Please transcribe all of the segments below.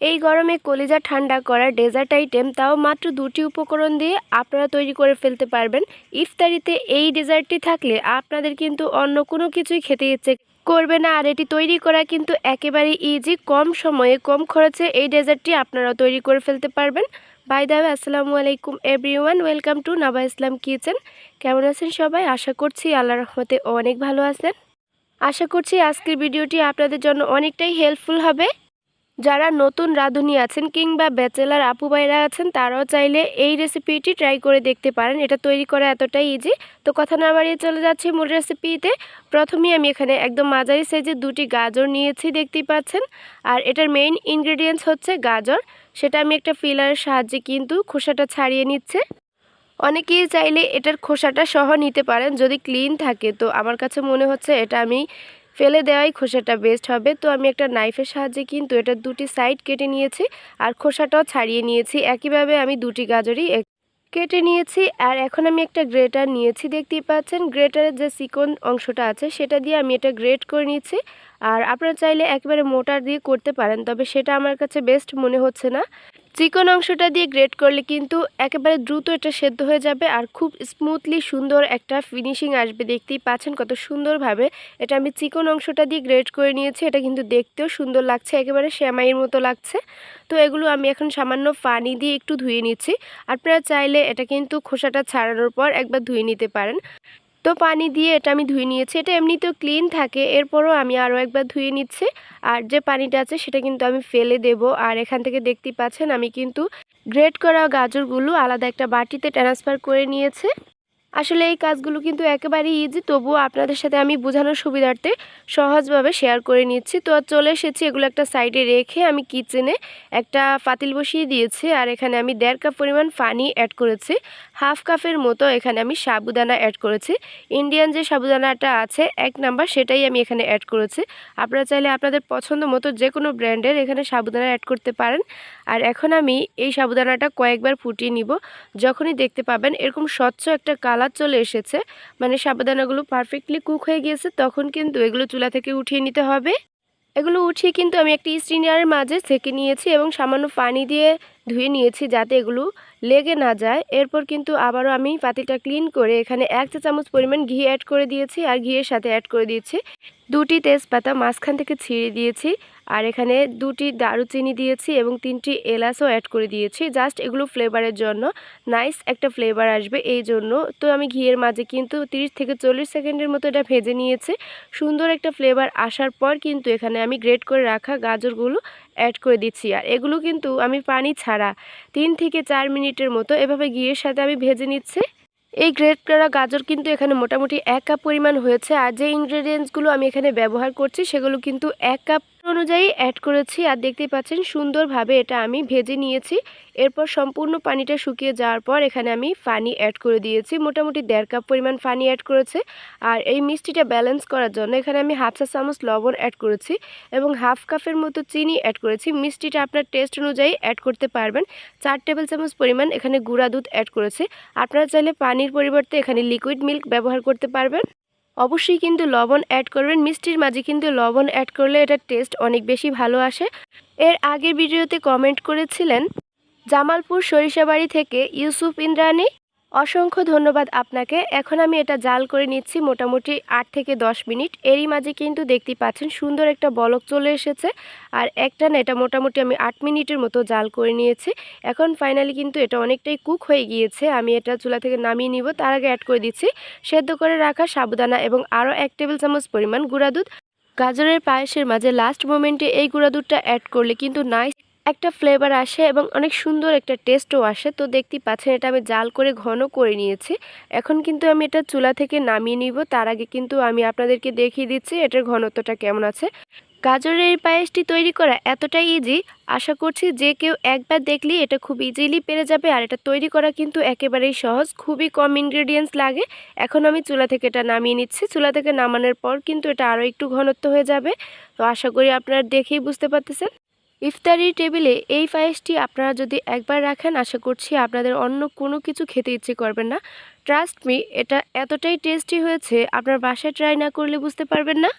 এই গরমে কলিজা ঠান্ডা করা ডেজার্ট আইটেম, তাও মাত্র 2টি উপকরণ দিয়ে আপনারা তৈরি করে ফেলতে পারবেন। ইফতারিতে এই ডেজার্টটি থাকলে আপনাদের কিন্তু অন্য কোনো কিছুই খেতে ইচ্ছে করবে না। আর এটি তৈরি করা কিন্তু একেবারে ইজি, কম সময়ে কম খরচে এই ডেজার্টটি আপনারা তৈরি করে ফেলতে পারবেন। বাই দ্য ওয়ে, আসসালামু আলাইকুম everyone, welcome to Naba Islam kitchen. কেমন আছেন সবাই? আশা করছি আল্লাহর রহমতে অনেক ভালো আছেন। আশা করছি আজকের ভিডিওটি আপনাদের জন্য অনেকটাই হেল্পফুল হবে। যারা নতুন রাঁধুনি আছেন কিংবা ব্যাচেলার আপু ভাইরা আছেন, তারাও চাইলে এই রেসিপিটি ট্রাই করে দেখতে পারেন। এটা তৈরি করা এতটাই ইজি। তো কথা না বাড়িয়ে চলে যাচ্ছি মূল রেসিপিতে। প্রথমেই আমি এখানে একদম মাঝারি সাইজের 2টি গাজর নিয়েছি, দেখতেই পাচ্ছেন। আর এটার মেইন ইনগ্রেডিয়েন্টস হচ্ছে গাজর। সেটা আমি একটা ফিলারের সাহায্যে কিন্তু খোসাটা ছাড়িয়ে নিচ্ছে। অনেকেই চাইলে এটার খোসাটা সহ নিতে পারেন যদি ক্লিন থাকে। তো আমার কাছে মনে হচ্ছে এটা আমি ফেলে দেওয়াই খোসাটা বেস্ট হবে। তো আমি একটা নাইফের সাহায্যে কিন্তু এটার 2টি সাইড কেটে নিয়েছি আর খোসাটাও ছাড়িয়ে নিয়েছি। একইভাবে আমি 2টি গাজরই কেটে নিয়েছি। আর এখন আমি একটা গ্রেটার নিয়েছি, দেখতেই পাচ্ছেন। গ্রেটারের যে চিকন অংশটা আছে সেটা দিয়ে আমি এটা গ্রেট করে নিয়েছি। আর আপনারা চাইলে একেবারে মোটার দিয়ে করতে পারেন, তবে সেটা আমার কাছে বেস্ট মনে হচ্ছে না। চিকন অংশটা দিয়ে গ্রেট করলে কিন্তু একেবারে দ্রুত এটা সেদ্ধ হয়ে যাবে আর খুব স্মুথলি সুন্দর একটা ফিনিশিং আসবে। দেখতেই পাচ্ছেন কত সুন্দরভাবে এটা আমি চিকন অংশটা দিয়ে গ্রেট করে নিয়েছি। এটা কিন্তু দেখতেও সুন্দর লাগছে, একেবারে সেমাইয়ের মতো লাগছে। তো এগুলো আমি এখন সামান্য পানি দিয়ে একটু ধুয়ে নিচ্ছি। আপনারা চাইলে এটা কিন্তু খোসাটা ছাড়ানোর পর একবার ধুয়ে নিতে পারেন। তো পানি দিয়ে এটা আমি ধুয়ে নিয়েছি। এটা এমনিতেও ক্লিন থাকে, এরপরও আমি আরও একবার ধুয়ে নিচ্ছি। আর যে পানিটা আছে সেটা কিন্তু আমি ফেলে দেব। আর এখান থেকে দেখতেই পাচ্ছেন আমি কিন্তু গ্রেট করা গাজরগুলো আলাদা একটা বাটিতে ট্রান্সফার করে নিয়েছি। আসলে এই কাজগুলো কিন্তু একেবারেই ইজি, তবুও আপনাদের সাথে আমি বোঝানোর সুবিধার্থে সহজভাবে শেয়ার করে নিচ্ছি। তো চলে এসেছি, এগুলো একটা সাইডে রেখে আমি কিচেনে একটা পাতিল বসিয়ে দিয়েছি। আর এখানে আমি 1.5 কাপ পরিমাণ পানি অ্যাড করেছি। হাফ কাপের মতো এখানে আমি সাবুদানা অ্যাড করেছি। ইন্ডিয়ান যে সাবুদানাটা আছে 1 নাম্বার, সেটাই আমি এখানে অ্যাড করেছি। আপনারা চাইলে আপনাদের পছন্দ মতো যে কোনো ব্র্যান্ডের এখানে সাবুদানা অ্যাড করতে পারেন। আর এখন আমি এই সাবুদানাটা কয়েকবার ফুটিয়ে নিব। যখনই দেখতে পাবেন এরকম স্বচ্ছ একটা কালার চলে এসেছে, মানে সাবুদানাগুলো পারফেক্টলি কুক হয়ে গিয়েছে, তখন কিন্তু এগুলো চুলা থেকে উঠিয়ে নিতে হবে। এগুলো উঠিয়ে কিন্তু আমি একটা স্ট্রেনারের মাঝে ছেঁকে নিয়েছি এবং সামান্য পানি দিয়ে ধুয়ে নিয়েছি যাতে এগুলো লেগে না যায়। এরপর কিন্তু আবারও আমি পাতিলটা ক্লিন করে এখানে 1 চা চামচ পরিমাণ ঘি অ্যাড করে দিয়েছি। আর ঘিয়ের সাথে অ্যাড করে দিয়েছি 2টি তেজপাতা মাঝখান থেকে ছিঁড়ে দিয়েছি। আর এখানে 2টি দারুচিনি দিয়েছি এবং 3টি এলাচও অ্যাড করে দিয়েছি, জাস্ট এগুলো ফ্লেভারের জন্য, নাইস একটা ফ্লেভার আসবে এই জন্য। তো আমি ঘিয়ের মাঝে কিন্তু 30 থেকে 40 সেকেন্ডের মতো এটা ভেজে নিয়েছি। সুন্দর একটা ফ্লেভার আসার পর কিন্তু এখানে আমি গ্রেট করে রাখা গাজরগুলো অ্যাড করে দিচ্ছি। আর এগুলো কিন্তু আমি পানি ছাড়া 3 থেকে 4 মিনিটের মতো এভাবে ঘিয়ের সাথে আমি ভেজে নিচ্ছি। এই গ্রেট করা গাজর কিন্তু এখানে মোটামুটি 1 কাপ পরিমাণ হয়েছে। আর যে ইনগ্রেডিয়েন্টসগুলো আমি এখানে ব্যবহার করছি সেগুলো কিন্তু 1 কাপ অনুযায়ী অ্যাড করেছি। আর দেখতেই পাচ্ছেন সুন্দরভাবে এটা আমি ভেজে নিয়েছি। এরপর সম্পূর্ণ পানিটা শুকিয়ে যাওয়ার পর এখানে আমি পানি অ্যাড করে দিয়েছি, মোটামুটি 1.5 কাপ পরিমাণ পানি অ্যাড করেছে। আর এই মিষ্টিটা ব্যালেন্স করার জন্য এখানে আমি হাফ চা চামচ লবণ অ্যাড করেছি এবং হাফ কাপের মতো চিনি অ্যাড করেছি। মিষ্টিটা আপনার টেস্ট অনুযায়ী অ্যাড করতে পারবেন। 4 টেবিল চামচ পরিমাণ এখানে গুঁড়া দুধ অ্যাড করেছি। আপনারা চাইলে পানির পরিবর্তে এখানে লিকুইড মিল্ক ব্যবহার করতে পারবেন। অবশ্যই কিন্তু লবণ অ্যাড করবেন, মিষ্টির মাঝে কিন্তু লবণ অ্যাড করলে এটার টেস্ট অনেক বেশি ভালো আসে। এর আগের ভিডিওতে কমেন্ট করেছিলেন জামালপুর সরিষাবাড়ি থেকে ইউসুফ ইন্দ্রানী, অসংখ্য ধন্যবাদ আপনাকে। এখন আমি এটা জাল করে নিচ্ছি মোটামুটি 8 থেকে 10 মিনিট। এরই মাঝে কিন্তু দেখতেই পাচ্ছেন সুন্দর একটা বলক চলে এসেছে। আর একটা না, এটা মোটামুটি আমি 8 মিনিটের মতো জাল করে নিয়েছি। এখন ফাইনালি কিন্তু এটা অনেকটাই কুক হয়ে গিয়েছে। আমি এটা চুলা থেকে নামিয়ে নিব, তার আগে অ্যাড করে দিচ্ছি সেদ্ধ করে রাখা সাবুদানা এবং আরও 1 টেবিল চামচ পরিমাণ গুঁড়া দুধ। গাজরের পায়েসের মাঝে লাস্ট মোমেন্টে এই গুঁড়া দুধটা অ্যাড করলে কিন্তু নাইস একটা ফ্লেভার আসে এবং অনেক সুন্দর একটা টেস্টও আসে। তো দেখতেই পাচ্ছেন এটা আমি জাল করে ঘন করে নিয়েছি। এখন কিন্তু আমি এটা চুলা থেকে নামিয়ে নিব, তার আগে কিন্তু আমি আপনাদেরকে দেখিয়ে দিচ্ছি এটার ঘনত্বটা কেমন আছে। গাজরের এই পায়েসটি তৈরি করা এতটাই ইজি, আশা করছি যে কেউ একবার দেখলেই এটা খুব ইজিলি পেরে যাবে। আর এটা তৈরি করা কিন্তু একেবারেই সহজ, খুবই কম ইনগ্রেডিয়েন্টস লাগে। এখন আমি চুলা থেকে এটা নামিয়ে নিচ্ছি। চুলা থেকে নামানোর পর কিন্তু এটা আরও একটু ঘনত্ব হয়ে যাবে। তো আশা করি আপনারা দেখেই বুঝতে পারতেছেন। ইফতারি টেবিলে এই পায়েসটি আপনারা যদি একবার রাখেন, আশা করছি আপনাদের অন্য কোনো কিছু খেতে ইচ্ছে করবে না। ট্রাস্ট মি, এটা এতটাই টেস্টি হয়েছে আপনার বাসায় ট্রাই না করলে বুঝতে পারবেন না।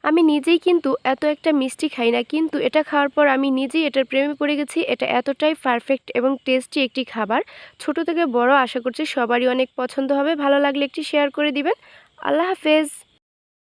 আমি নিজেই কিন্তু এত একটা মিষ্টি খাই না, কিন্তু এটা খাওয়ার পর আমি নিজেই এটার প্রেমে পড়ে গেছি। এটা এতটাই পারফেক্ট এবং টেস্টি একটি খাবার, ছোট থেকে বড় আশা করছি সবারই অনেক পছন্দ হবে। ভালো লাগলে একটি শেয়ার করে দিবেন। আল্লাহ হাফেজ।